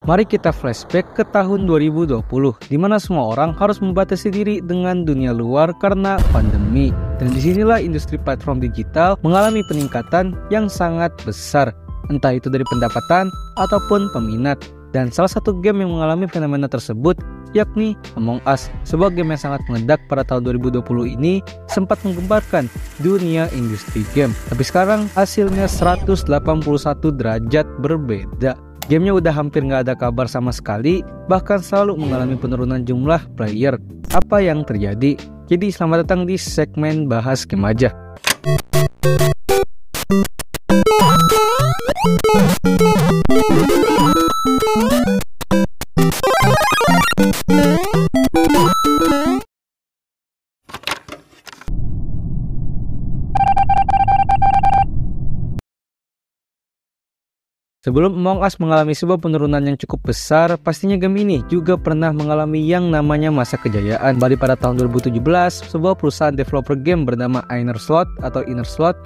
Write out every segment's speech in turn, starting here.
Mari kita flashback ke tahun 2020, di mana semua orang harus membatasi diri dengan dunia luar karena pandemi. Dan disinilah industri platform digital mengalami peningkatan yang sangat besar, entah itu dari pendapatan ataupun peminat. Dan salah satu game yang mengalami fenomena tersebut yakni Among Us. Sebuah game yang sangat meledak pada tahun 2020 ini sempat menggemparkan dunia industri game. Tapi sekarang hasilnya 181 derajat berbeda. Gamenya udah hampir nggak ada kabar sama sekali, bahkan selalu mengalami penurunan jumlah player. Apa yang terjadi? Jadi selamat datang di segmen bahas game aja. Sebelum Among Us mengalami sebuah penurunan yang cukup besar, pastinya game ini juga pernah mengalami yang namanya masa kejayaan. Bali pada tahun 2017, sebuah perusahaan developer game bernama Inner Slot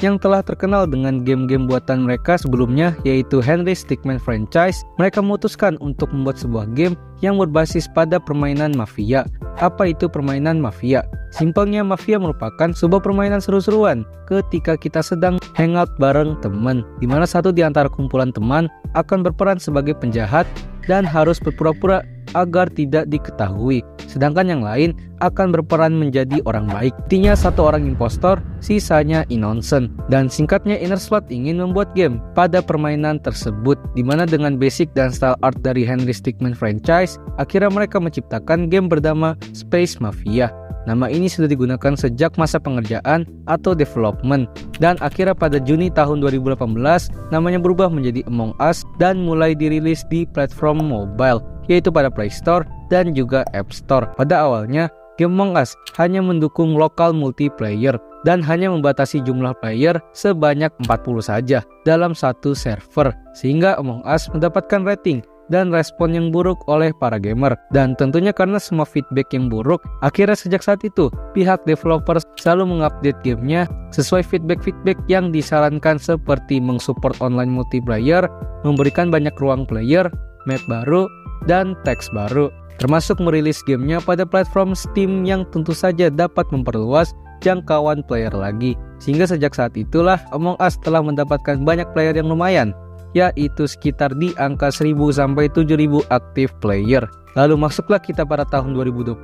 yang telah terkenal dengan game-game buatan mereka sebelumnya, yaitu Henry Stickmin franchise. Mereka memutuskan untuk membuat sebuah game yang berbasis pada permainan mafia. Apa itu permainan mafia? Simpelnya, mafia merupakan sebuah permainan seru-seruan ketika kita sedang hangout bareng teman, di mana satu di antara kumpulan teman akan berperan sebagai penjahat dan harus berpura-pura agar tidak diketahui, sedangkan yang lain akan berperan menjadi orang baik. Intinya satu orang impostor, sisanya innocent. Dan singkatnya, Inner Slot ingin membuat game pada permainan tersebut, dimana dengan basic dan style art dari Henry Stickmin franchise, akhirnya mereka menciptakan game bernama Space Mafia. Nama ini sudah digunakan sejak masa pengerjaan atau development, dan akhirnya pada Juni tahun 2018 namanya berubah menjadi Among Us dan mulai dirilis di platform mobile, yaitu pada Play Store dan juga App Store. Pada awalnya, game Among Us hanya mendukung lokal multiplayer dan hanya membatasi jumlah player sebanyak 40 saja dalam satu server, sehingga Among Us mendapatkan rating dan respon yang buruk oleh para gamer. Dan tentunya karena semua feedback yang buruk, akhirnya sejak saat itu pihak developer selalu mengupdate gamenya sesuai feedback yang disarankan, seperti mensupport online multiplayer, memberikan banyak ruang player, map baru, dan teks baru, termasuk merilis gamenya pada platform Steam yang tentu saja dapat memperluas jangkauan player lagi. Sehingga sejak saat itulah Among Us telah mendapatkan banyak player yang lumayan, yaitu sekitar di angka 1000 sampai 7000 aktif player. Lalu masuklah kita pada tahun 2020,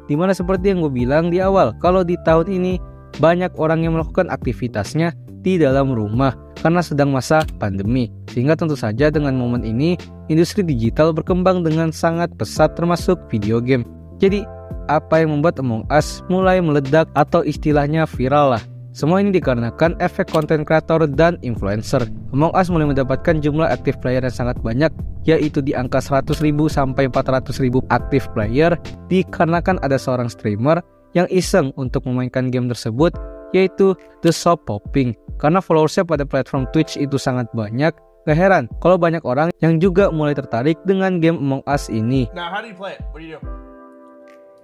dimana seperti yang gue bilang di awal, kalau di tahun ini banyak orang yang melakukan aktivitasnya di dalam rumah karena sedang masa pandemi. Sehingga tentu saja dengan momen ini, industri digital berkembang dengan sangat pesat, termasuk video game. Jadi apa yang membuat Among Us mulai meledak atau istilahnya viral lah? Semua ini dikarenakan efek konten kreator dan influencer. Among Us mulai mendapatkan jumlah aktif player yang sangat banyak, yaitu di angka 100.000 sampai 400.000 aktif player, dikarenakan ada seorang streamer yang iseng untuk memainkan game tersebut, yaitu The Shop Popping. Karena followersnya pada platform Twitch itu sangat banyak, gak heran kalau banyak orang yang juga mulai tertarik dengan game Among Us ini. Now, how do you play it? What do you do?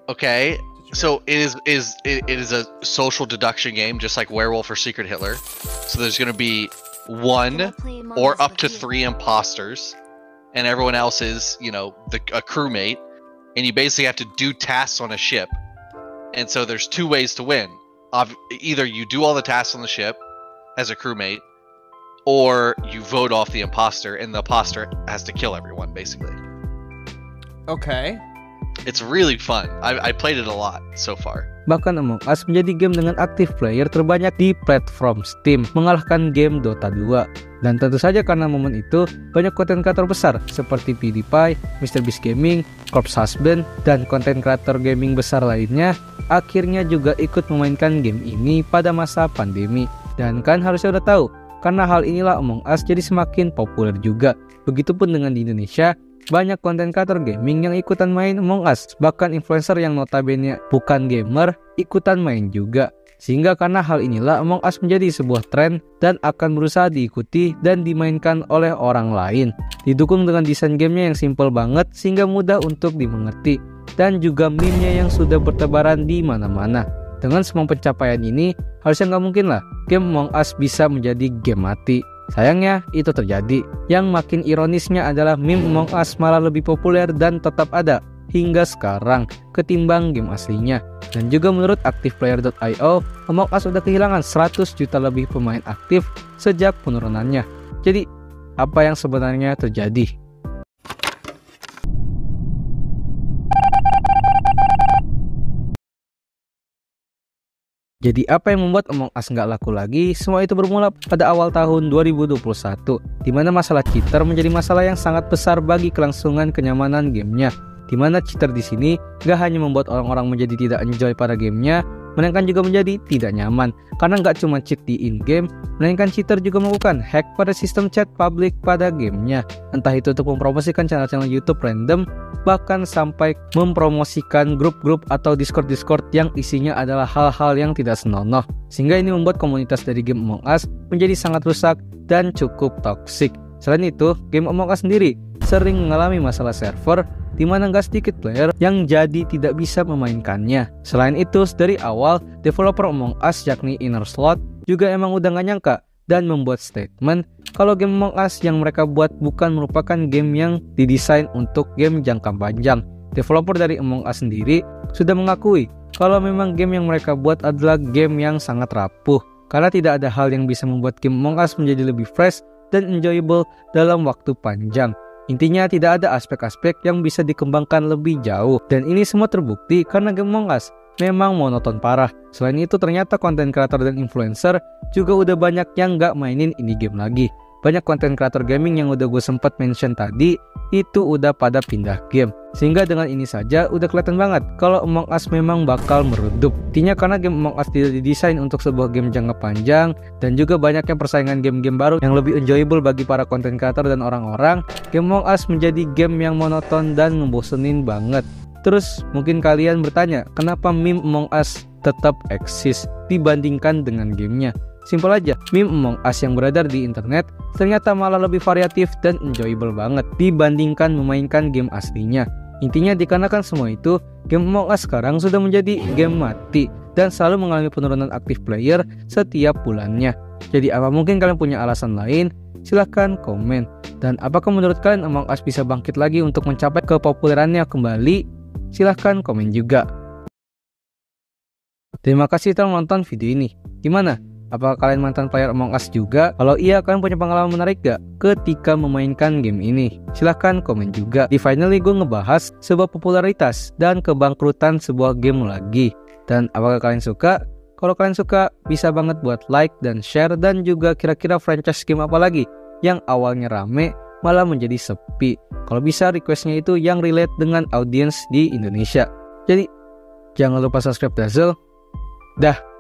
Okay, so it is a social deduction game, just like Werewolf or Secret Hitler. So there's going to be one or up to 3 imposters, and everyone else is, a crewmate, and you basically have to do tasks on a ship. And so there's 2 ways to win. Either you do all the tasks on the ship as a crewmate, or you vote off the imposter, and the imposter has to kill everyone, basically. Okay. It's really fun. I played it a lot so far. Bahkan Among Us menjadi game dengan aktif player terbanyak di platform Steam, mengalahkan game Dota 2. Dan tentu saja karena momen itu, banyak konten kreator besar seperti PewDiePie, MrBeast Gaming, Corpse Husband, dan konten kreator gaming besar lainnya akhirnya juga ikut memainkan game ini pada masa pandemi. Dan kan harusnya udah tahu, karena hal inilah Among Us jadi semakin populer juga. Begitupun dengan di Indonesia, banyak konten kreator gaming yang ikutan main Among Us. Bahkan influencer yang notabene bukan gamer ikutan main juga. Sehingga karena hal inilah Among Us menjadi sebuah tren dan akan berusaha diikuti dan dimainkan oleh orang lain. Didukung dengan desain gamenya yang simple banget sehingga mudah untuk dimengerti, dan juga meme-nya yang sudah bertebaran di mana-mana. Dengan semua pencapaian ini, harusnya nggak mungkin lah game Among Us bisa menjadi game mati. Sayangnya, itu terjadi. Yang makin ironisnya adalah meme Among Us malah lebih populer dan tetap ada hingga sekarang ketimbang game aslinya. Dan juga menurut ActivePlayer.io, Among Us sudah kehilangan 100 juta lebih pemain aktif sejak penurunannya. Jadi, apa yang sebenarnya terjadi? Jadi apa yang membuat Among Us nggak laku lagi? Semua itu bermula pada awal tahun 2021, di mana masalah cheater menjadi masalah yang sangat besar bagi kelangsungan kenyamanan gamenya. Di mana cheater di sini nggak hanya membuat orang-orang menjadi tidak enjoy pada gamenya, melainkan juga menjadi tidak nyaman, karena nggak cuma cheat di in-game, melainkan cheater juga melakukan hack pada sistem chat publik pada gamenya. Entah itu untuk mempromosikan channel-channel YouTube random, bahkan sampai mempromosikan grup-grup atau Discord yang isinya adalah hal-hal yang tidak senonoh. Sehingga ini membuat komunitas dari game Among Us menjadi sangat rusak dan cukup toksik. Selain itu, game Among Us sendiri sering mengalami masalah server, di mana nggak sedikit player yang jadi tidak bisa memainkannya. Selain itu, dari awal, developer Among Us yakni Inner Slot juga emang udah nggak nyangka dan membuat statement kalau game Among Us yang mereka buat bukan merupakan game yang didesain untuk game jangka panjang. Developer dari Among Us sendiri sudah mengakui kalau memang game yang mereka buat adalah game yang sangat rapuh, karena tidak ada hal yang bisa membuat game Among Us menjadi lebih fresh dan enjoyable dalam waktu panjang. Intinya tidak ada aspek-aspek yang bisa dikembangkan lebih jauh, dan ini semua terbukti karena game Among Us memang monoton parah. Selain itu ternyata konten kreator dan influencer juga udah banyak yang gak mainin ini game lagi. Banyak konten kreator gaming yang udah gue sempat mention tadi itu udah pada pindah game. Sehingga dengan ini saja udah kelihatan banget kalau Among Us memang bakal meredup. Intinya karena game Among Us tidak didesain untuk sebuah game jangka panjang, dan juga banyaknya persaingan game-game baru yang lebih enjoyable bagi para konten kreator dan orang-orang, game Among Us menjadi game yang monoton dan ngebosenin banget. Terus mungkin kalian bertanya, kenapa meme Among Us tetap eksis dibandingkan dengan gamenya? Simpel aja, meme Among Us yang beredar di internet ternyata malah lebih variatif dan enjoyable banget dibandingkan memainkan game aslinya. Intinya dikarenakan semua itu, game Among Us sekarang sudah menjadi game mati dan selalu mengalami penurunan aktif player setiap bulannya. Jadi apa mungkin kalian punya alasan lain? Silahkan komen. Dan apakah menurut kalian Among Us bisa bangkit lagi untuk mencapai kepopulerannya kembali? Silahkan komen juga. Terima kasih telah menonton video ini. Gimana? Apakah kalian mantan player Among Us juga? Kalau iya, kalian punya pengalaman menarik gak ketika memainkan game ini? Silahkan komen juga. Di finally gue ngebahas sebuah popularitas dan kebangkrutan sebuah game lagi. Dan apakah kalian suka? Kalau kalian suka, bisa banget buat like dan share. Dan juga kira-kira franchise game apa lagi yang awalnya rame malah menjadi sepi. Kalau bisa requestnya itu yang relate dengan audiens di Indonesia. Jadi jangan lupa subscribe Dazzle. Dah.